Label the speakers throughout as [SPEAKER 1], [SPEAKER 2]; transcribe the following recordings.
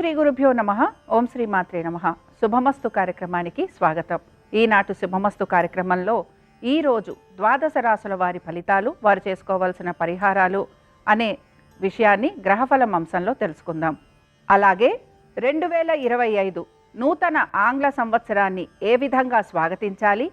[SPEAKER 1] శ్రీ గురుభ్యో నమః. ఓం శ్రీ మాత్రే నమః. శుభమస్తు కార్యక్రమానికి స్వాగతం. ఈనాటి శుభమస్తు కార్యక్రమంలో ఈరోజు ద్వాదశ రాశుల వారి ఫలితాలు, వారు చేసుకోవాల్సిన పరిహారాలు అనే విషయాన్ని గ్రహఫలం అంశంలో తెలుసుకుందాం. అలాగే 2025 నూతన ఆంగ్ల సంవత్సరాన్ని ఏ విధంగా స్వాగతించాలి,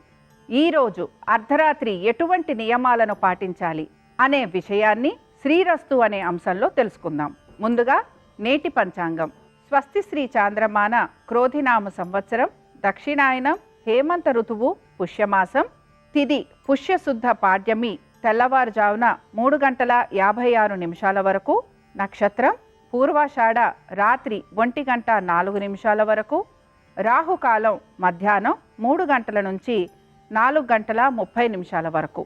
[SPEAKER 1] ఈరోజు అర్ధరాత్రి ఎటువంటి నియమాలను పాటించాలి అనే విషయాన్ని శ్రీరస్తు అనే అంశంలో తెలుసుకుందాం. ముందుగా నేటి పంచాంగం. స్వస్తి శ్రీ చాంద్రమాన క్రోధినామ సంవత్సరం, దక్షిణాయనం, హేమంత ఋతువు, పుష్యమాసం, తిథి పుష్యశుద్ధ పాడ్యమి తెల్లవారుజామున 3:56 వరకు, నక్షత్రం పూర్వాషాఢ రాత్రి 1:04 వరకు, రాహుకాలం మధ్యాహ్నం 3 గంటల నుంచి 4:30 వరకు.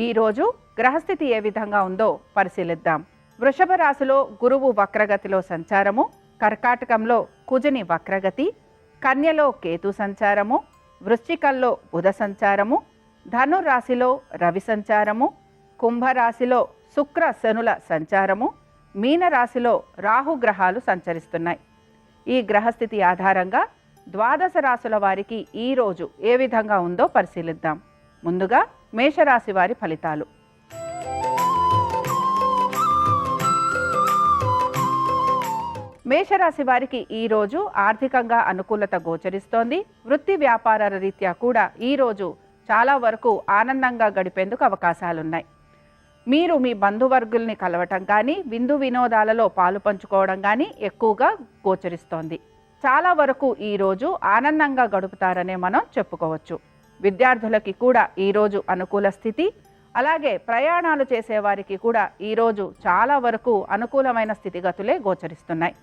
[SPEAKER 1] ఈరోజు గ్రహస్థితి ఏ విధంగా ఉందో పరిశీలిద్దాం. వృషభ రాశిలో గురువు వక్రగతిలో సంచారము, కర్కాటకంలో కుజుని వక్రగతి, కన్యలో కేతు సంచారము, వృశ్చికంలో బుధ సంచారము, ధనురాశిలో రవి సంచారము, కుంభరాశిలో శుక్ర శనుల సంచారము, మీనరాశిలో రాహుగ్రహాలు సంచరిస్తున్నాయి. ఈ గ్రహస్థితి ఆధారంగా ద్వాదశ రాశుల వారికి ఈరోజు ఏ విధంగా ఉందో పరిశీలిద్దాం. ముందుగా మేషరాశి వారి ఫలితాలు. మేషరాశి వారికి ఈరోజు ఆర్థికంగా అనుకూలత గోచరిస్తోంది. వృత్తి వ్యాపారాల రీత్యా కూడా ఈరోజు చాలా వరకు ఆనందంగా గడిపేందుకు అవకాశాలున్నాయి. మీరు మీ బంధువర్గుల్ని కలవటం కానీ, విందు వినోదాలలో పాలు పంచుకోవడం కానీ ఎక్కువగా గోచరిస్తోంది. చాలా వరకు ఈరోజు ఆనందంగా గడుపుతారనే మనం చెప్పుకోవచ్చు. విద్యార్థులకి కూడా ఈరోజు అనుకూల స్థితి, అలాగే ప్రయాణాలు చేసేవారికి కూడా ఈరోజు చాలా వరకు అనుకూలమైన స్థితిగతులే గోచరిస్తున్నాయి.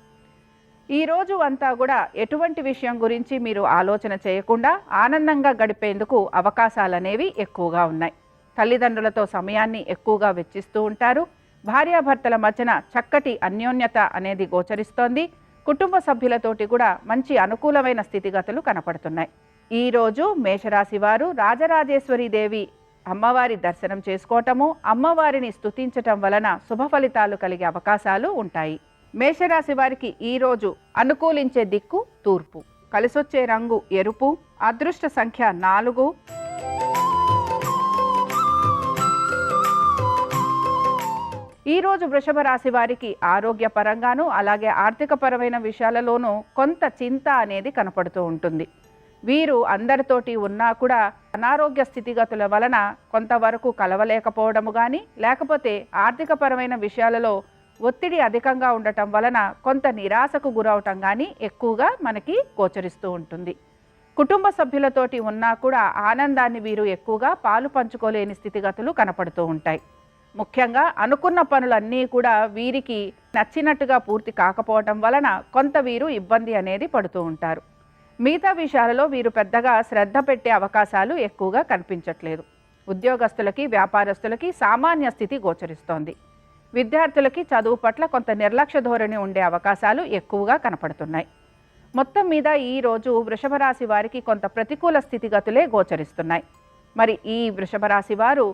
[SPEAKER 1] ఈరోజు అంతా కూడా ఎటువంటి విషయం గురించి మీరు ఆలోచన చేయకుండా ఆనందంగా గడిపేందుకు అవకాశాలనేవి ఎక్కువగా ఉన్నాయి. తల్లిదండ్రులతో సమయాన్ని ఎక్కువగా వెచ్చిస్తూ ఉంటారు. భార్యాభర్తల మధ్యన చక్కటి అన్యోన్యత అనేది గోచరిస్తోంది. కుటుంబ సభ్యులతోటి కూడా మంచి అనుకూలమైన స్థితిగతులు కనపడుతున్నాయి. ఈరోజు మేషరాశి వారు రాజరాజేశ్వరి దేవి అమ్మవారి దర్శనం చేసుకోవటము, అమ్మవారిని స్తుతించటం వలన శుభ ఫలితాలు కలిగే అవకాశాలు ఉంటాయి. మేషరాశి వారికి ఈరోజు అనుకూలించే దిక్కు తూర్పు, కలిసొచ్చే రంగు ఎరుపు, అదృష్ట సంఖ్య 4. ఈరోజు వృషభ రాశి వారికి ఆరోగ్యపరంగాను అలాగే ఆర్థికపరమైన విషయాలలోనూ కొంత చింత అనేది కనపడుతూ ఉంటుంది. వీరు అందరితోటి ఉన్నా కూడా అనారోగ్య స్థితిగతుల వలన కొంతవరకు కలవలేకపోవడము కానీ, లేకపోతే ఆర్థికపరమైన విషయాలలో ఒత్తిడి అధికంగా ఉండటం వలన కొంత నిరాశకు గురవటం కానీ ఎక్కువగా మనకి గోచరిస్తూ ఉంటుంది. కుటుంబ సభ్యులతోటి ఉన్నా కూడా ఆనందాన్ని వీరు ఎక్కువగా పాలు పంచుకోలేని స్థితిగతులు కనపడుతూ ఉంటాయి. ముఖ్యంగా అనుకున్న పనులన్నీ కూడా వీరికి నచ్చినట్టుగా పూర్తి కాకపోవటం వలన కొంత వీరు ఇబ్బంది అనేది పడుతూ ఉంటారు. మిగతా విషయాలలో వీరు పెద్దగా శ్రద్ధ పెట్టే అవకాశాలు ఎక్కువగా కనిపించట్లేదు. ఉద్యోగస్తులకి, వ్యాపారస్తులకి సామాన్య స్థితి గోచరిస్తోంది. విద్యార్థులకి చదువు పట్ల కొంత నిర్లక్ష్య ధోరణి ఉండే అవకాశాలు ఎక్కువగా కనపడుతున్నాయి. మొత్తం మీద ఈరోజు వృషభ రాశి వారికి కొంత ప్రతికూల స్థితిగతులే గోచరిస్తున్నాయి. మరి ఈ వృషభ రాశి వారు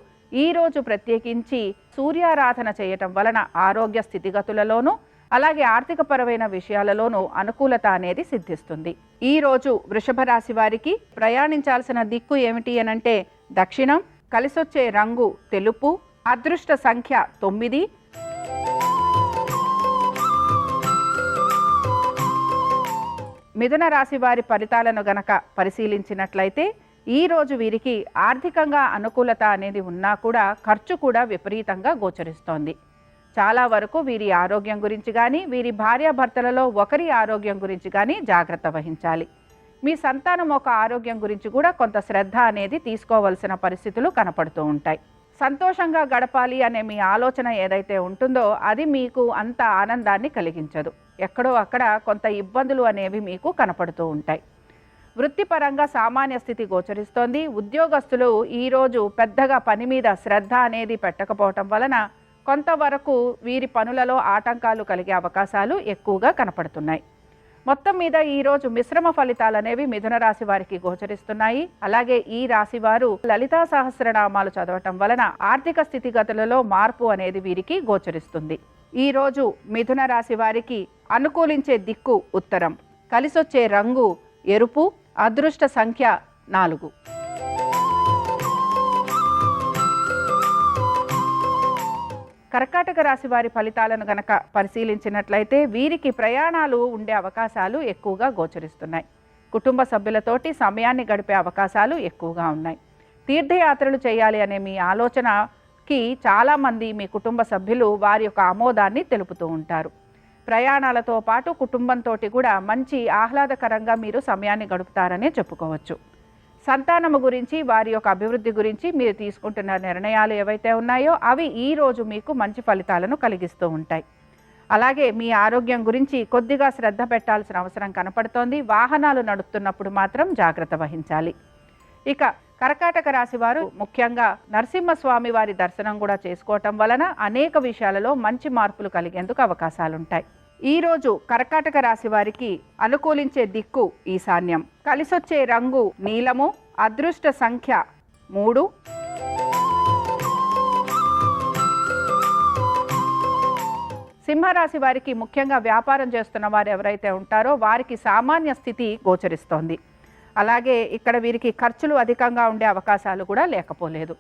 [SPEAKER 1] ఈరోజు ప్రత్యేకించి సూర్యారాధన చేయటం వలన ఆరోగ్య స్థితిగతులలోనూ అలాగే ఆర్థికపరమైన విషయాలలోనూ అనుకూలత అనేది సిద్ధిస్తుంది. ఈరోజు వృషభ రాశి వారికి ప్రయాణించాల్సిన దిక్కు ఏమిటి అనంటే దక్షిణం, కలిసొచ్చే రంగు తెలుపు, అదృష్ట సంఖ్య 9. మిథున రాశి వారి ఫలితాలను గనక పరిశీలించినట్లయితే ఈరోజు వీరికి ఆర్థికంగా అనుకూలత అనేది ఉన్నా కూడా ఖర్చు కూడా విపరీతంగా గోచరిస్తోంది. చాలా వరకు వీరి ఆరోగ్యం గురించి కానీ, వీరి భార్యాభర్తలలో ఒకరి ఆరోగ్యం గురించి కానీ జాగ్రత్త వహించాలి. మీ సంతానం ఒక ఆరోగ్యం గురించి కూడా కొంత శ్రద్ధ అనేది తీసుకోవాల్సిన పరిస్థితులు కనపడుతూ ఉంటాయి. సంతోషంగా గడపాలి అనే మీ ఆలోచన ఏదైతే ఉంటుందో అది మీకు అంత ఆనందాన్ని కలిగించదు. ఎక్కడో అక్కడ కొంత ఇబ్బందులు అనేవి మీకు కనపడుతూ ఉంటాయి. వృత్తిపరంగా సామాన్య స్థితి గోచరిస్తోంది. ఉద్యోగస్తులు ఈరోజు పెద్దగా పని మీద శ్రద్ధ అనేది పెట్టకపోవటం వలన కొంతవరకు వీరి పనులలో ఆటంకాలు కలిగే అవకాశాలు ఎక్కువగా కనపడుతున్నాయి. మొత్తం మీద ఈరోజు మిశ్రమ ఫలితాలు అనేవి మిథున రాశి వారికి గోచరిస్తున్నాయి. అలాగే ఈ రాశి వారు లలితా సహస్రనామాలు చదవటం వలన ఆర్థిక స్థితిగతులలో మార్పు అనేది వీరికి గోచరిస్తుంది. ఈరోజు మిథున రాశి వారికి అనుకూలించే దిక్కు ఉత్తరం, కలిసొచ్చే రంగు ఎరుపు, అదృష్ట సంఖ్య 4. కర్కాటక రాశి వారి ఫలితాలను గనక పరిశీలించినట్లయితే వీరికి ప్రయాణాలు ఉండే అవకాశాలు ఎక్కువగా గోచరిస్తున్నాయి. కుటుంబ సభ్యులతోటి సమయాన్ని గడిపే అవకాశాలు ఎక్కువగా ఉన్నాయి. తీర్థయాత్రలు చేయాలి అనే మీ ఆలోచనకి చాలామంది మీ కుటుంబ సభ్యులు వారి యొక్క ఆమోదాన్ని తెలుపుతూ ఉంటారు. ప్రయాణాలతో పాటు కుటుంబంతో కూడా మంచి ఆహ్లాదకరంగా మీరు సమయాన్ని గడుపుతారనే చెప్పుకోవచ్చు. సంతానము గురించి, వారి యొక్క అభివృద్ధి గురించి మీరు తీసుకుంటున్న నిర్ణయాలు ఏవైతే ఉన్నాయో అవి ఈరోజు మీకు మంచి ఫలితాలను కలిగిస్తూ ఉంటాయి. అలాగే మీ ఆరోగ్యం గురించి కొద్దిగా శ్రద్ధ పెట్టాల్సిన అవసరం కనపడుతోంది. వాహనాలు నడుపుతున్నప్పుడు మాత్రం జాగ్రత్త వహించాలి. ఇక కర్కాటక రాశి వారు ముఖ్యంగా నరసింహస్వామి వారి దర్శనం కూడా చేసుకోవటం వలన అనేక విషయాలలో మంచి మార్పులు కలిగేందుకు అవకాశాలుంటాయి. ఈరోజు కర్కాటక రాశి వారికి అనుకూలించే దిక్కు ఈశాన్యం, కలిసొచ్చే రంగు నీలము, అదృష్ట సంఖ్య 3. సింహరాశి వారికి ముఖ్యంగా వ్యాపారం చేస్తున్న వారు ఎవరైతే ఉంటారో వారికి సామాన్య స్థితి గోచరిస్తోంది. అలాగే ఇక్కడ వీరికి ఖర్చులు అధికంగా ఉండే అవకాశాలు కూడా లేకపోలేదు.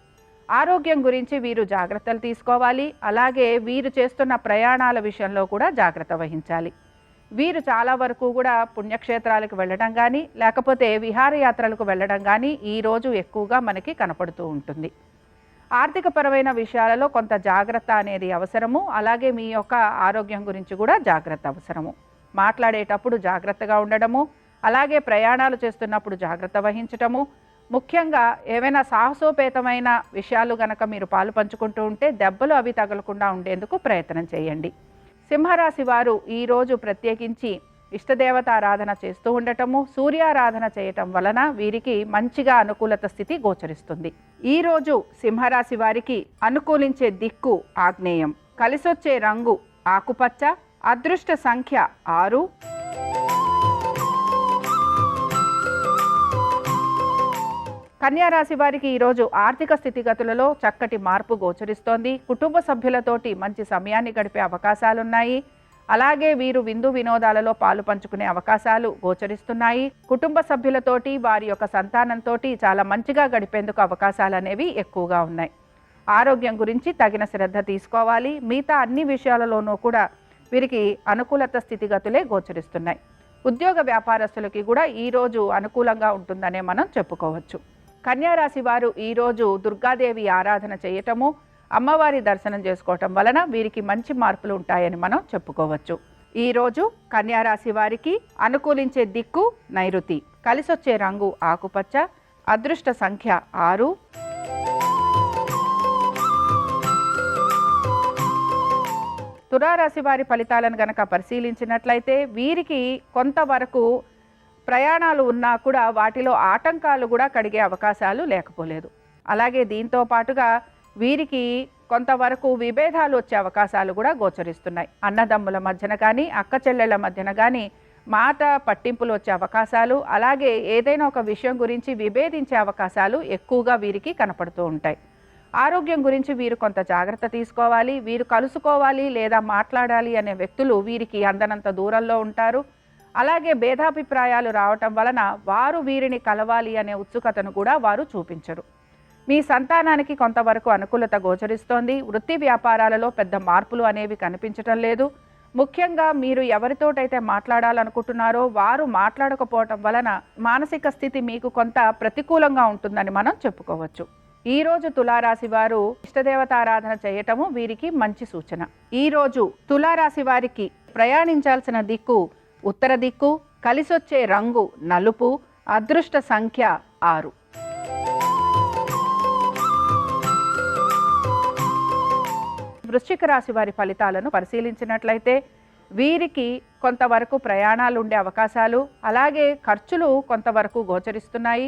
[SPEAKER 1] ఆరోగ్యం గురించి వీరు జాగ్రత్తలు తీసుకోవాలి. అలాగే వీరు చేస్తున్న ప్రయాణాల విషయంలో కూడా జాగ్రత్త వహించాలి. వీరు చాలా వరకు కూడా పుణ్యక్షేత్రాలకు వెళ్ళడం కానీ లేకపోతే విహారయాత్రలకు వెళ్ళడం కానీ ఈరోజు ఎక్కువగా మనకి కనపడుతూ ఉంటుంది. ఆర్థికపరమైన విషయాలలో కొంత జాగ్రత్త అనేది అవసరము. అలాగే మీ యొక్క ఆరోగ్యం గురించి కూడా జాగ్రత్త అవసరము. మాట్లాడేటప్పుడు జాగ్రత్తగా ఉండడము, అలాగే ప్రయాణాలు చేస్తున్నప్పుడు జాగ్రత్త వహించటము, ముఖ్యంగా ఏవైనా సాహసోపేతమైన విషయాలు గనక మీరు పాలు పంచుకుంటూ ఉంటే దెబ్బలు అవి తగలకుండా ఉండేందుకు ప్రయత్నం చేయండి. సింహరాశి వారు ఈరోజు ప్రత్యేకించి ఇష్టదేవతారాధన చేస్తూ ఉండటము, సూర్యారాధన చేయటం వలన వీరికి మంచిగా అనుకూలత స్థితి గోచరిస్తుంది. ఈరోజు సింహరాశి వారికి అనుకూలించే దిక్కు ఆగ్నేయం, కలిసొచ్చే రంగు ఆకుపచ్చ, అదృష్ట సంఖ్య 6. కన్యారాశి వారికి ఈరోజు ఆర్థిక స్థితిగతులలో చక్కటి మార్పు గోచరిస్తోంది. కుటుంబ సభ్యులతోటి మంచి సమయాన్ని గడిపే అవకాశాలున్నాయి. అలాగే వీరు విందు వినోదాలలో పాలు పంచుకునే అవకాశాలు గోచరిస్తున్నాయి. కుటుంబ సభ్యులతోటి వారి యొక్క సంతానంతో చాలా మంచిగా గడిపేందుకు అవకాశాలు అనేవి ఎక్కువగా ఉన్నాయి. ఆరోగ్యం గురించి తగిన శ్రద్ధ తీసుకోవాలి. మిగతా అన్ని విషయాలలోనూ కూడా వీరికి అనుకూలత స్థితిగతులే గోచరిస్తున్నాయి. ఉద్యోగ వ్యాపారస్తులకి కూడా ఈరోజు అనుకూలంగా ఉంటుందనే మనం చెప్పుకోవచ్చు. కన్యారాశి వారు ఈరోజు దుర్గాదేవి ఆరాధన చేయటము, అమ్మవారి దర్శనం చేసుకోవటం వలన వీరికి మంచి మార్పులు ఉంటాయని మనం చెప్పుకోవచ్చు. ఈరోజు కన్యారాశి వారికి అనుకూలించే దిక్కు నైరుతి, కలిసొచ్చే రంగు ఆకుపచ్చ, అదృష్ట సంఖ్య 6. తులారాశి వారి ఫలితాలను గనక పరిశీలించినట్లయితే వీరికి కొంతవరకు ప్రయాణాలు ఉన్నా కూడా వాటిలో ఆటంకాలు కూడా కలిగే అవకాశాలు లేకపోలేదు. అలాగే దీంతో పాటుగా వీరికి కొంతవరకు విభేదాలు వచ్చే అవకాశాలు కూడా గోచరిస్తున్నాయి. అన్నదమ్ముల మధ్యన కానీ అక్క చెల్లెళ్ళ మధ్యన కానీ మాట పట్టింపులు వచ్చే అవకాశాలు, అలాగే ఏదైనా ఒక విషయం గురించి విభేదించే అవకాశాలు ఎక్కువగా వీరికి కనపడుతూ ఉంటాయి. ఆరోగ్యం గురించి వీరు కొంత జాగ్రత్త తీసుకోవాలి. వీరు కలుసుకోవాలి లేదా మాట్లాడాలి అనే వ్యక్తులు వీరికి అందనంత దూరంలో ఉంటారు. అలాగే భేదాభిప్రాయాలు రావటం వలన వారు వీరిని కలవాలి అనే ఉత్సుకతను కూడా వారు చూపించరు. మీ సంతానానికి కొంతవరకు అనుకూలత గోచరిస్తోంది. వృత్తి వ్యాపారాలలో పెద్ద మార్పులు అనేవి కనిపించటం లేదు. ముఖ్యంగా మీరు ఎవరితోటైతే మాట్లాడాలనుకుంటున్నారో వారు మాట్లాడకపోవటం వలన మానసిక స్థితి మీకు కొంత ప్రతికూలంగా ఉంటుందని మనం చెప్పుకోవచ్చు. ఈరోజు తులారాశి వారు ఇష్టదేవతారాధన చేయటము వీరికి మంచి సూచన. ఈరోజు తులారాశి వారికి ప్రయాణించాల్సిన దిక్కు ఉత్తర దిక్కు, కలిసొచ్చే రంగు నలుపు, అదృష్ట సంఖ్య 6. వృశ్చిక రాశి వారి ఫలితాలను పరిశీలించినట్లయితే వీరికి కొంతవరకు ప్రయాణాలు ఉండే అవకాశాలు, అలాగే ఖర్చులు కొంతవరకు గోచరిస్తున్నాయి.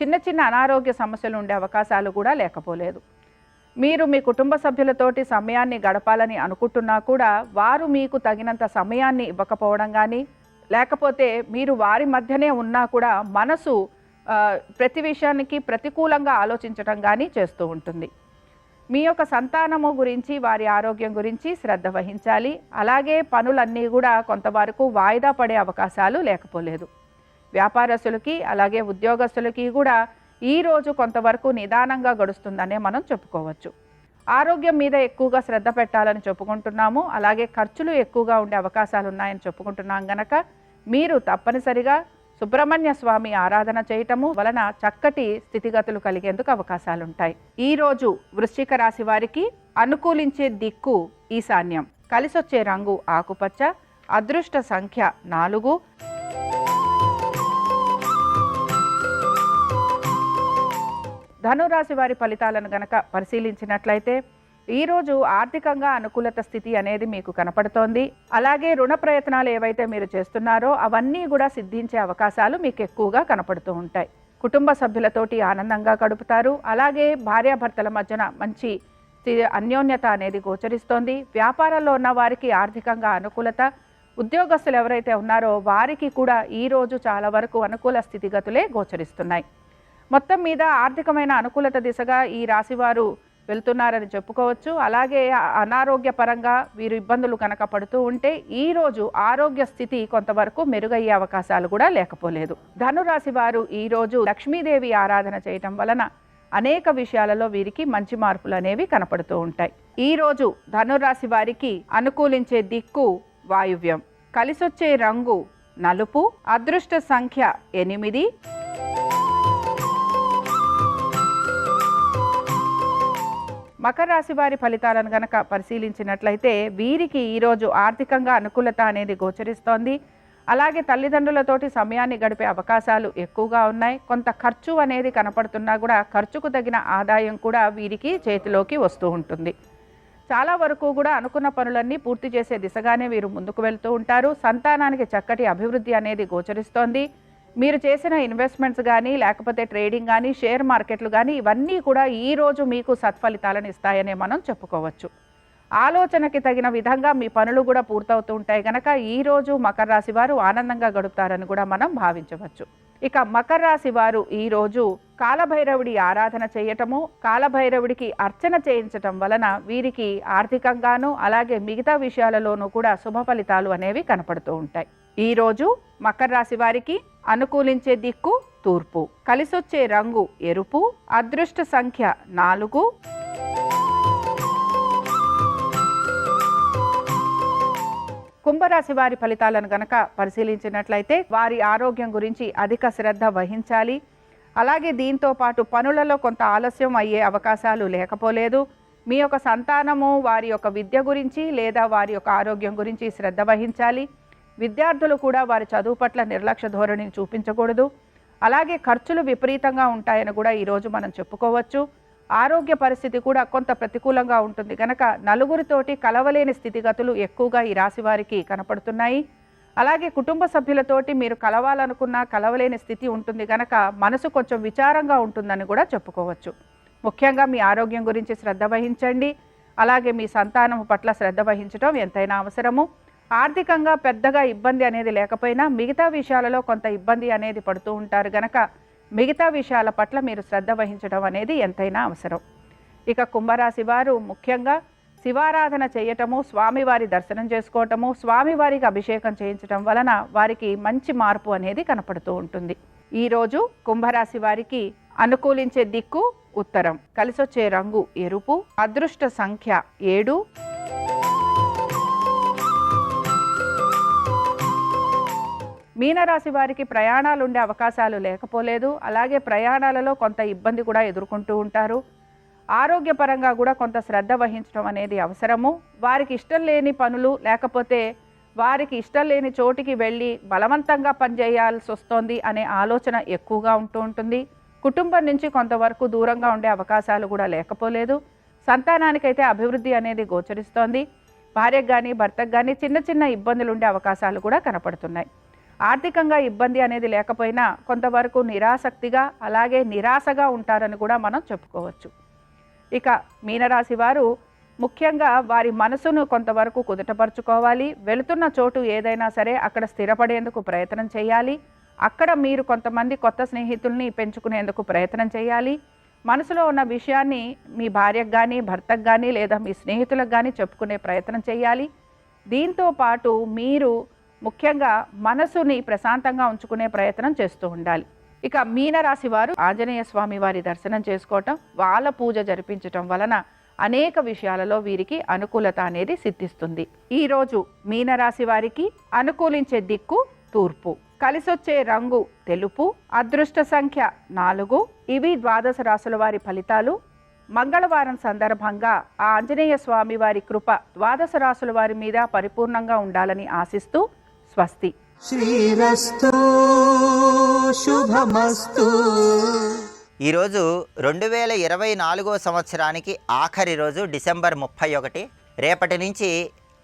[SPEAKER 1] చిన్న చిన్న అనారోగ్య సమస్యలు ఉండే అవకాశాలు కూడా లేకపోలేదు. మీరు మీ కుటుంబ సభ్యులతోటి సమయాన్ని గడపాలని అనుకుంటున్నా కూడా వారు మీకు తగినంత సమయాన్ని ఇవ్వకపోవడం కానీ, లేకపోతే మీరు వారి మధ్యనే ఉన్నా కూడా మనసు ప్రతి విషయానికి ప్రతికూలంగా ఆలోచించడం కానీ చేస్తూ ఉంటుంది. మీ యొక్క సంతానము గురించి వారి ఆరోగ్యం గురించి శ్రద్ధ వహించాలి. అలాగే పనులన్నీ కూడా కొంతవరకు వాయిదా పడే అవకాశాలు లేకపోలేదు. వ్యాపారస్తులకి అలాగే ఉద్యోగస్తులకి కూడా ఈరోజు కొంతవరకు నిదానంగా గడుస్తుందనే మనం చెప్పుకోవచ్చు. ఆరోగ్యం మీద ఎక్కువగా శ్రద్ధ పెట్టాలని చెప్పుకుంటున్నాము. అలాగే ఖర్చులు ఎక్కువగా ఉండే అవకాశాలు ఉన్నాయని చెప్పుకుంటున్నాం గనక మీరు తప్పనిసరిగా సుబ్రహ్మణ్య స్వామి ఆరాధన చేయటము వలన చక్కటి స్థితిగతులు కలిగేందుకు అవకాశాలుంటాయి. ఈరోజు వృశ్చిక రాశి వారికి అనుకూలించే దిక్కు ఈశాన్యం, కలిసొచ్చే రంగు ఆకుపచ్చ, అదృష్ట సంఖ్య 4. ధనురాశి వారి ఫలితాలను గనక పరిశీలించినట్లయితే ఈరోజు ఆర్థికంగా అనుకూలత స్థితి అనేది మీకు కనపడుతోంది. అలాగే రుణ ప్రయత్నాలు ఏవైతే మీరు చేస్తున్నారో అవన్నీ కూడా సిద్ధించే అవకాశాలు మీకు ఎక్కువగా కనపడుతూ ఉంటాయి. కుటుంబ సభ్యులతోటి ఆనందంగా గడుపుతారు. అలాగే భార్యాభర్తల మధ్యన మంచి అన్యోన్యత అనేది గోచరిస్తోంది. వ్యాపారంలో ఉన్న వారికి ఆర్థికంగా అనుకూలత, ఉద్యోగస్తులు ఎవరైతే ఉన్నారో వారికి కూడా ఈరోజు చాలా వరకు అనుకూల స్థితిగతులే గోచరిస్తున్నాయి. మొత్తం మీద ఆర్థికమైన అనుకూలత దిశగా ఈ రాశివారు వెళ్తున్నారని చెప్పుకోవచ్చు. అలాగే అనారోగ్యపరంగా వీరు ఇబ్బందులు కనుక పడుతూ ఉంటే ఈరోజు ఆరోగ్య స్థితి కొంతవరకు మెరుగయ్యే అవకాశాలు కూడా లేకపోలేదు. ధనురాశి వారు ఈరోజు లక్ష్మీదేవి ఆరాధన చేయటం వలన అనేక విషయాలలో వీరికి మంచి మార్పులు అనేవి కనపడుతూ ఉంటాయి. ఈరోజు ధనురాశి వారికి అనుకూలించే దిక్కు వాయువ్యం, కలిసొచ్చే రంగు నలుపు, అదృష్ట సంఖ్య 8. మకర రాశి వారి ఫలితాలను గనక పరిశీలించినట్లయితే వీరికి ఈరోజు ఆర్థికంగా అనుకూలత అనేది గోచరిస్తోంది. అలాగే తల్లిదండ్రులతోటి సమయాన్ని గడిపే అవకాశాలు ఎక్కువగా ఉన్నాయి. కొంత ఖర్చు అనేది కనపడుతున్నా కూడా ఖర్చుకు తగిన ఆదాయం కూడా వీరికి చేతిలోకి వస్తూ ఉంటుంది. చాలా వరకు కూడా అనుకున్న పనులన్నీ పూర్తి చేసే దిశగానే వీరు ముందుకు వెళ్తూ ఉంటారు. సంతానానికి చక్కటి అభివృద్ధి అనేది గోచరిస్తోంది. మీరు చేసిన ఇన్వెస్ట్మెంట్స్ కానీ లేకపోతే ట్రేడింగ్ కానీ షేర్ మార్కెట్లు కానీ ఇవన్నీ కూడా ఈరోజు మీకు సత్ఫలితాలను ఇస్తాయనే మనం చెప్పుకోవచ్చు. ఆలోచనకి తగిన విధంగా మీ పనులు కూడా పూర్తవుతూ ఉంటాయి కనుక ఈరోజు మకర రాశి వారు ఆనందంగా గడుపుతారని కూడా మనం భావించవచ్చు. ఇక మకర రాశి వారు ఈరోజు కాలభైరవుడి ఆరాధన చేయటము, కాలభైరవుడికి అర్చన చేయించటం వలన వీరికి ఆర్థికంగాను అలాగే మిగతా విషయాలలోనూ కూడా శుభ ఫలితాలు అనేవి కనపడుతూ ఉంటాయి. ఈరోజు మకర రాశి వారికి అనుకూలించే దిక్కు తూర్పు, కలిసొచ్చే రంగు ఎరుపు, అదృష్ట సంఖ్య 4. కుంభరాశి వారి ఫలితాలను గనక పరిశీలించినట్లయితే వారి ఆరోగ్యం గురించి అధిక శ్రద్ధ వహించాలి. అలాగే దీంతో పాటు పనులలో కొంత ఆలస్యం అయ్యే అవకాశాలు లేకపోలేదు. మీ యొక్క సంతానము వారి యొక్క విద్య గురించి లేదా వారి యొక్క ఆరోగ్యం గురించి శ్రద్ధ వహించాలి. విద్యార్థులు కూడా వారి చదువు పట్ల నిర్లక్ష్య ధోరణిని చూపించకూడదు. అలాగే ఖర్చులు విపరీతంగా ఉంటాయని కూడా ఈరోజు మనం చెప్పుకోవచ్చు. ఆరోగ్య పరిస్థితి కూడా కొంత ప్రతికూలంగా ఉంటుంది కనుక నలుగురితోటి కలవలేని స్థితిగతులు ఎక్కువగా ఈ రాశి వారికి కనపడుతున్నాయి. అలాగే కుటుంబ సభ్యులతోటి మీరు కలవాలనుకున్నా కలవలేని స్థితి ఉంటుంది కనుక మనసు కొంచెం విచారంగా ఉంటుందని కూడా చెప్పుకోవచ్చు. ముఖ్యంగా మీ ఆరోగ్యం గురించి శ్రద్ధ వహించండి. అలాగే మీ సంతానం పట్ల శ్రద్ధ వహించడం ఎంతైనా అవసరము. ఆర్థికంగా పెద్దగా ఇబ్బంది అనేది లేకపోయినా మిగతా విషయాలలో కొంత ఇబ్బంది అనేది పడుతూ ఉంటారు కనుక మిగతా విషయాల పట్ల మీరు శ్రద్ధ వహించడం అనేది ఎంతైనా అవసరం. ఇక కుంభరాశి వారు ముఖ్యంగా శివారాధన చేయటము, స్వామివారి దర్శనం చేసుకోవటము, స్వామివారికి అభిషేకం చేయించడం వలన వారికి మంచి మార్పు అనేది కనపడుతూ ఉంటుంది. ఈరోజు కుంభరాశి వారికి అనుకూలించే దిక్కు ఉత్తరం, కలిసొచ్చే రంగు ఎరుపు, అదృష్ట సంఖ్య 7. మీనరాశి వారికి ప్రయాణాలు ఉండే అవకాశాలు లేకపోలేదు. అలాగే ప్రయాణాలలో కొంత ఇబ్బంది కూడా ఎదుర్కొంటూ ఉంటారు. ఆరోగ్యపరంగా కూడా కొంత శ్రద్ధ వహించడం అనేది అవసరము. వారికి ఇష్టం లేని పనులు లేకపోతే వారికి ఇష్టం లేని చోటికి వెళ్ళి బలవంతంగా పనిచేయాల్సి వస్తుంది అనే ఆలోచన ఎక్కువగా ఉంటూ ఉంటుంది. కుటుంబం నుంచి కొంతవరకు దూరంగా ఉండే అవకాశాలు కూడా లేకపోలేదు. సంతానానికైతే అభివృద్ధి అనేది గోచరిస్తోంది. భార్యకు కానీ భర్తకు కానీ చిన్న చిన్న ఇబ్బందులు ఉండే అవకాశాలు కూడా కనపడుతున్నాయి. ఆర్థికంగా ఇబ్బంది అనేది లేకపోయినా కొంతవరకు నిరాసక్తిగా అలాగే నిరాశగా ఉంటారని కూడా మనం చెప్పుకోవచ్చు. ఇక మీనరాశి వారు ముఖ్యంగా వారి మనసును కొంతవరకు కుదుటపరుచుకోవాలి. వెళుతున్న చోటు ఏదైనా సరే అక్కడ స్థిరపడేందుకు ప్రయత్నం చేయాలి. అక్కడ మీరు కొంతమంది కొత్త స్నేహితుల్ని పెంచుకునేందుకు ప్రయత్నం చేయాలి. మనసులో ఉన్న విషయాన్ని మీ భార్యకు కానీ, భర్తకు కానీ, లేదా మీ స్నేహితులకు కానీ చెప్పుకునే ప్రయత్నం చేయాలి. దీంతో పాటు మీరు ముఖ్యంగా మనసుని ప్రశాంతంగా ఉంచుకునే ప్రయత్నం చేస్తూ ఉండాలి. ఇక మీనరాశి వారు ఆంజనేయ స్వామి వారి దర్శనం చేసుకోవటం, వాళ్ళ పూజ జరిపించటం వలన అనేక విషయాలలో వీరికి అనుకూలత అనేది సిద్ధిస్తుంది. ఈరోజు మీనరాశి వారికి అనుకూలించే దిక్కు తూర్పు, కలిసొచ్చే రంగు తెలుపు, అదృష్ట సంఖ్య 4. ఇవి ద్వాదశ రాశుల వారి ఫలితాలు. మంగళవారం సందర్భంగా ఆ ఆంజనేయ స్వామి వారి కృప ద్వాదశ రాశుల వారి మీద పరిపూర్ణంగా ఉండాలని ఆశిస్తూ స్వస్తి.
[SPEAKER 2] శ్రీరస్తు శుభమస్తు.
[SPEAKER 3] ఈరోజు 2024 సంవత్సరానికి ఆఖరి రోజు డిసెంబర్ 31. రేపటి నుంచి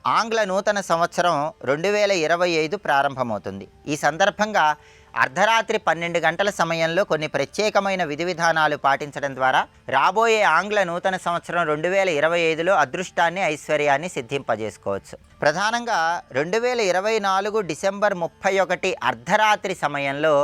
[SPEAKER 3] ఆంగ్ల నూతన సంవత్సరం 2025 ప్రారంభమవుతుంది. ఈ సందర్భంగా అర్ధరాత్రి 12 గంటల సమయంలో కొన్ని ప్రత్యేకమైన విధి విధానాలు పాటించడం ద్వారా రాబోయే ఆంగ్ల నూతన సంవత్సరం 2025లో అదృష్టాన్ని, ఐశ్వర్యాన్ని సిద్ధింపజేసుకోవచ్చు. ప్రధానంగా 2024 డిసెంబర్ 31 అర్ధరాత్రి సమయంలో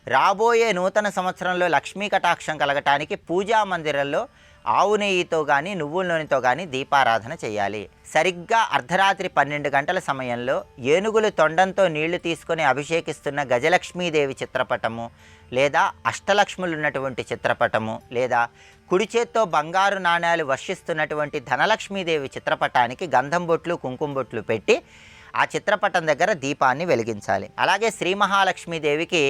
[SPEAKER 3] రాబోయే నూతన సంవత్సరంలో లక్ష్మీ కటాక్షం కలగటానికి పూజా మందిరంలో ఆవు నెయ్యితో కానీ, నువ్వుల నూనెతో కానీ దీపారాధన చేయాలి. సరిగ్గా అర్ధరాత్రి 12 గంటల సమయంలో ఏనుగులు తొండంతో నీళ్లు తీసుకొని అభిషేకిస్తున్న గజలక్ష్మీదేవి చిత్రపటము, లేదా అష్టలక్ష్ములు ఉన్నటువంటి చిత్రపటము, లేదా కుడి చేత్తో బంగారు నాణ్యాలు వర్షిస్తున్నటువంటి ధనలక్ష్మీదేవి చిత్రపటానికి గంధం బొట్లు, కుంకుమ బొట్లు పెట్టి ఆ చిత్రపటం దగ్గర దీపాన్ని వెలిగించాలి. అలాగే శ్రీ మహాలక్ష్మీదేవికి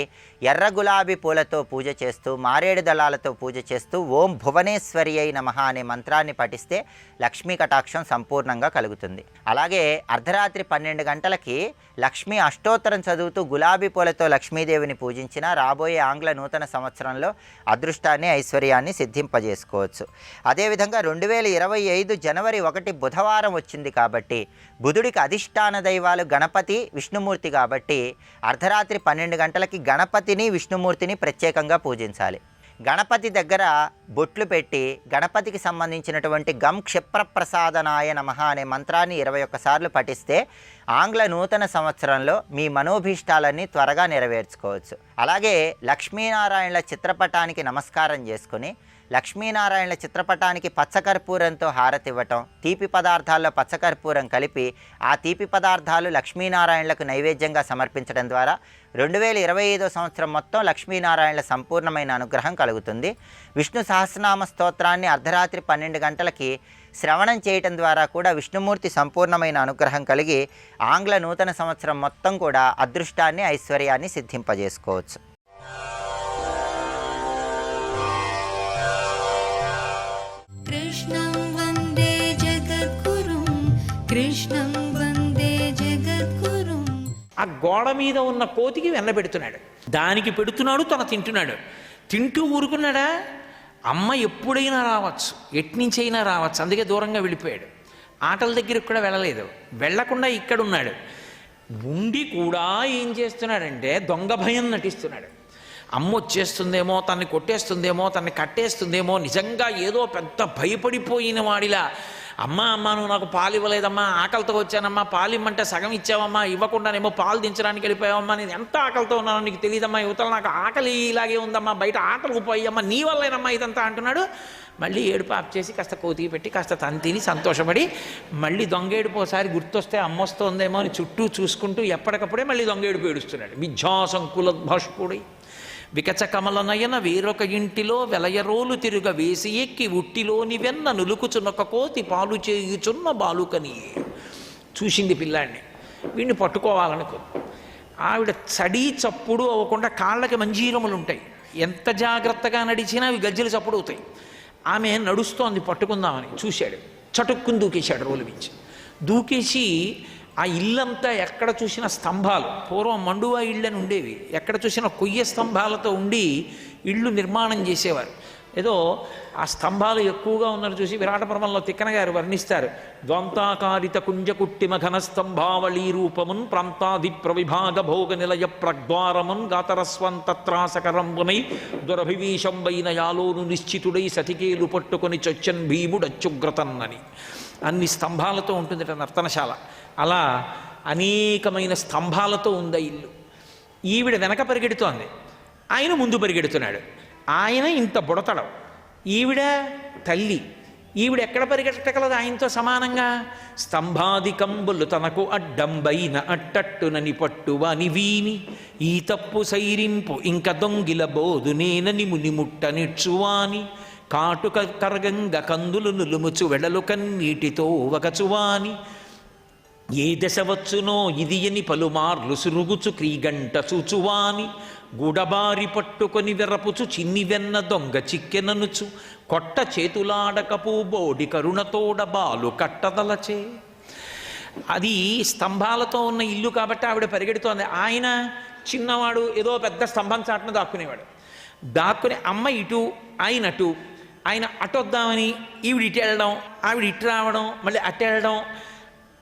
[SPEAKER 3] ఎర్ర గులాబీ పూలతో పూజ చేస్తూ, మారేడు దళాలతో పూజ చేస్తూ ఓం భువనేశ్వరి అయి నమః అనే మంత్రాన్ని పఠిస్తే లక్ష్మీ కటాక్షం సంపూర్ణంగా కలుగుతుంది. అలాగే అర్ధరాత్రి 12 గంటలకి లక్ష్మీ అష్టోత్తరం చదువుతూ గులాబీ పూలతో లక్ష్మీదేవిని పూజించిన రాబోయే ఆంగ్ల నూతన సంవత్సరంలో అదృష్టాన్ని, ఐశ్వర్యాన్ని సిద్ధింపజేసుకోవచ్చు. అదేవిధంగా 2025 జనవరి 1 బుధవారం వచ్చింది కాబట్టి బుధుడికి అధిష్టాన దైవాలు గణపతి, విష్ణుమూర్తి కాబట్టి అర్ధరాత్రి 12 గంటలకి గణపతిని, విష్ణుమూర్తిని ప్రత్యేకంగా పూజించాలి. గణపతి దగ్గర బొట్లు పెట్టి గణపతికి సంబంధించినటువంటి గం క్షిప్రప్రసాదనాయ నమః అనే మంత్రాన్ని 21 సార్లు పఠిస్తే ఆంగ్ల నూతన సంవత్సరంలో మీ మనోభీష్టాలన్నీ త్వరగా నెరవేర్చుకోవచ్చు. అలాగే లక్ష్మీనారాయణల చిత్రపటానికి నమస్కారం చేసుకుని లక్ష్మీనారాయణల చిత్రపటానికి పచ్చకర్పూరంతో హారతి ఇవ్వటం, తీపి పదార్థాల్లో పచ్చకర్పూరం కలిపి ఆ తీపి పదార్థాలు లక్ష్మీనారాయణలకు నైవేద్యంగా సమర్పించడం ద్వారా 2025 సంవత్సరం మొత్తం లక్ష్మీనారాయణల సంపూర్ణమైన అనుగ్రహం కలుగుతుంది. విష్ణు సహస్రనామ స్తోత్రాన్ని అర్ధరాత్రి 12 గంటలకి శ్రవణం చేయటం ద్వారా కూడా విష్ణుమూర్తి సంపూర్ణమైన అనుగ్రహం కలిగి ఆంగ్ల నూతన సంవత్సరం మొత్తం కూడా అదృష్టాన్ని, ఐశ్వర్యాన్ని సిద్ధింపజేసుకోవచ్చు.
[SPEAKER 4] కృష్ణం వందే జగద్గురుం, కృష్ణం వందే జగద్గురుం.
[SPEAKER 5] ఆ గోడ మీద ఉన్న కోతికి వెన్నబెడుతున్నాడు, దానికి పెడుతున్నాడు, తన తింటున్నాడు. తింటూ ఊరుకున్నాడా? అమ్మ ఎప్పుడైనా రావచ్చు, ఎట్నుంచైనా రావచ్చు, అందుకే దూరంగా వెళ్ళిపోయాడు. ఆటల దగ్గరికి కూడా వెళ్ళలేదు, వెళ్లకుండా ఇక్కడున్నాడు. ఉండి కూడా ఏం చేస్తున్నాడంటే దొంగ భయం నటిస్తున్నాడు. అమ్మ వచ్చేస్తుందేమో, తన్ని కొట్టేస్తుందేమో, తన్ని కట్టేస్తుందేమో, నిజంగా ఏదో పెద్ద భయపడిపోయిన వాడిలా అమ్మ నువ్వు నాకు పాలు ఇవ్వలేదమ్మా, ఆకలితో వచ్చానమ్మా, పాలు ఇమ్మంటే సగం ఇచ్చావమ్మా, ఇవ్వకుండానేమో పాలు దించడానికి వెళ్ళిపోయావమ్మా, నేను ఎంత ఆకలితో ఉన్నానో నీకు తెలియదమ్మా, యువతలు నాకు ఆకలి ఇలాగే ఉందమ్మా, బయట ఆకలికి పోయమ్మా, నీ వల్లేనమ్మా ఇదంతా అంటున్నాడు. మళ్ళీ ఏడుపు ఆప్ చేసి కాస్త కోతికి పెట్టి కాస్త తను తిని సంతోషపడి మళ్ళీ దొంగేడుపు ఒకసారి గుర్తొస్తే అమ్మొస్తుందేమో అని చుట్టూ చూసుకుంటూ ఎప్పటికప్పుడే మళ్ళీ దొంగేడుపు ఏడుస్తున్నాడు. మిథ్యాసంకులద్భాష్పుడై వికచ కమల నయన వేరొక ఇంటిలో వెలయరోలు తిరుగ వేసి ఎక్కి ఉట్టిలోని వెన్న నులుకుచున్నొక కోతి పాలు చేయుచున్న బాలుకని చూసింది పిల్లాడిని. వీడిని పట్టుకోవాలనుకో. ఆవిడ చడి చప్పుడు అవ్వకుండా కాళ్ళకి మంజీరములు ఉంటాయి, ఎంత జాగ్రత్తగా నడిచినా అవి గజ్జలు చప్పుడు అవుతాయి. ఆమె నడుస్తోంది, పట్టుకుందామని చూశాడు, చటుక్కుని దూకేశాడు, రోలు మించి దూకేసి ఆ ఇల్లంతా ఎక్కడ చూసిన స్తంభాలు, పూర్వం మండువా ఇళ్ళని ఉండేవి, ఎక్కడ చూసిన కొయ్య స్తంభాలతో ఉండి ఇళ్ళు నిర్మాణం చేసేవారు. ఏదో ఆ స్తంభాలు ఎక్కువగా ఉన్నది చూసి విరాటపర్వంలో తిక్కన గారు వర్ణిస్తారు. ద్వంతాకారిత కుంజకుట్టిమ ఘనస్తంభావళీ రూపమున్ ప్రాంతాది ప్రవిభాగ భోగ నిలయ ప్రద్వారమున్ గాతరస్వంతత్రాసకరంబునై దురభివీషంబైన యాలోను నిశ్చితుడై సతికేలు పట్టుకొని చొచ్చన్ భీముడచ్చుగ్రతన్నని. అన్ని స్తంభాలతో ఉంటుందిట నర్తనశాల. అలా అనేకమైన స్తంభాలతో ఉందా ఇల్లు. ఈవిడ వెనక పరిగెడుతోంది, ఆయన ముందు పరిగెడుతున్నాడు. ఆయన ఇంత బుడతడం, ఈవిడ తల్లి, ఈవిడ ఎక్కడ పరిగెట్టగలదు ఆయనతో సమానంగా? స్తంభాదికంబులు తనకు అడ్డంబైన అట్టట్టునని పట్టువాని వీని ఈ తప్పు సైరింపు ఇంక దొంగిల బోధు నేనని మునిముట్ట నిచ్చువాని కాటుక కరగంగ కందులు నులుముచు వెడలు కన్నీటితో ఒకచువాని ఏ దశ వచ్చునో ఇది అని పలుమార్లు సురుగుచు క్రీగంట చూచువాని గుడబారి పట్టుకొని వెరపుచు చిన్ని వెన్న దొంగ చిక్కెననుచు కొట్ట చేతులాడకపు బోడి కరుణతోడ బాలు కట్టదలచే. అది స్తంభాలతో ఉన్న ఇల్లు కాబట్టి ఆవిడ పరిగెడుతోంది. ఆయన చిన్నవాడు, ఏదో పెద్ద స్తంభం చాటున దాక్కునేవాడు. దాక్కుని అమ్మ ఇటు, ఆయన అటు, ఆయన అటు వద్దామని ఈవిడ ఇటు వెళ్ళడం, ఆవిడ ఇటు రావడం, మళ్ళీ అటు వెళ్ళడం,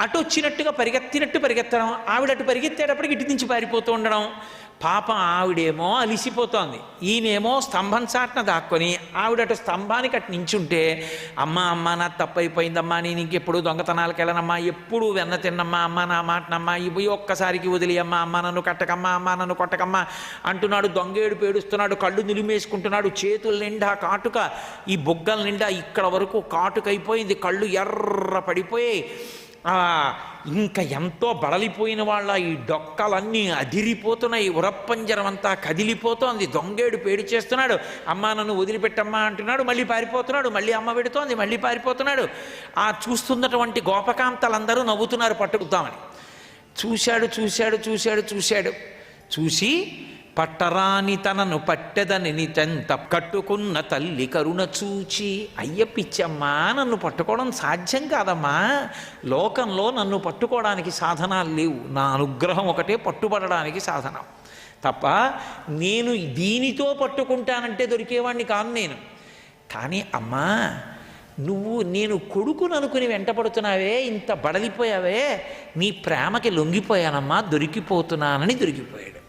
[SPEAKER 5] అటు వచ్చినట్టుగా పరిగెత్తినట్టు పరిగెత్తడం, ఆవిడ అటు పరిగెత్తేటప్పటికి ఇటు నుంచి పారిపోతూ ఉండడం. పాపం ఆవిడేమో అలిసిపోతోంది, ఈయనేమో స్తంభం చాటున దాక్కొని ఆవిడటు స్తంభానికి అటు నించుంటే, అమ్మ అమ్మ నా తప్పైపోయిందమ్మా, నేను ఇంకెప్పుడు దొంగతనాలకు వెళ్ళనమ్మా, ఎప్పుడు వెన్న తిన్నమ్మా, అమ్మ నా మాటనమ్మా, ఇవి ఒక్కసారికి వదిలేయమ్మా, అమ్మ నన్ను కట్టకమ్మా, అమ్మ నన్ను కొట్టకమ్మా అంటున్నాడు. దొంగేడు పేడుస్తున్నాడు, కళ్ళు నిలిమేసుకుంటున్నాడు, చేతుల నిండా కాటుక, ఈ బొగ్గల నిండా ఇక్కడ వరకు కాటుకైపోయింది, కళ్ళు ఎర్ర పడిపోయాయి. ఇంకా ఎంతో బడలిపోయిన వాళ్ళ ఈ డొక్కలన్నీ అదిరిపోతున్నాయి, ఉరప్పంజరం అంతా కదిలిపోతోంది. దొంగేడు పేడి చేస్తున్నాడు, అమ్మ నన్ను వదిలిపెట్టమ్మా అంటున్నాడు, మళ్ళీ పారిపోతున్నాడు, మళ్ళీ అమ్మ పెడుతోంది, మళ్ళీ పారిపోతున్నాడు. ఆ చూస్తున్నటువంటి గోపకాంతలందరూ నవ్వుతున్నారు పట్టుకుతామని. చూశాడు చూశాడు చూశాడు చూశాడు చూసి పట్టరాని తనను పట్టెదని తెంత కట్టుకున్న తల్లి కరుణ చూచి, అయ్య పిచ్చమ్మా, నన్ను పట్టుకోవడం సాధ్యం కాదమ్మా, లోకంలో నన్ను పట్టుకోవడానికి సాధనాలు లేవు, నా అనుగ్రహం ఒకటే పట్టుబడడానికి సాధనం తప్ప నేను దీనితో పట్టుకుంటానంటే దొరికేవాడిని కాను నేను. కానీ అమ్మా, నువ్వు నేను కొడుకును అనుకుని వెంటపడుతున్నావే, ఇంత బడలిపోయావే, నీ ప్రేమకి లొంగిపోయానమ్మా, దొరికిపోతున్నానని దొరికిపోయాడు.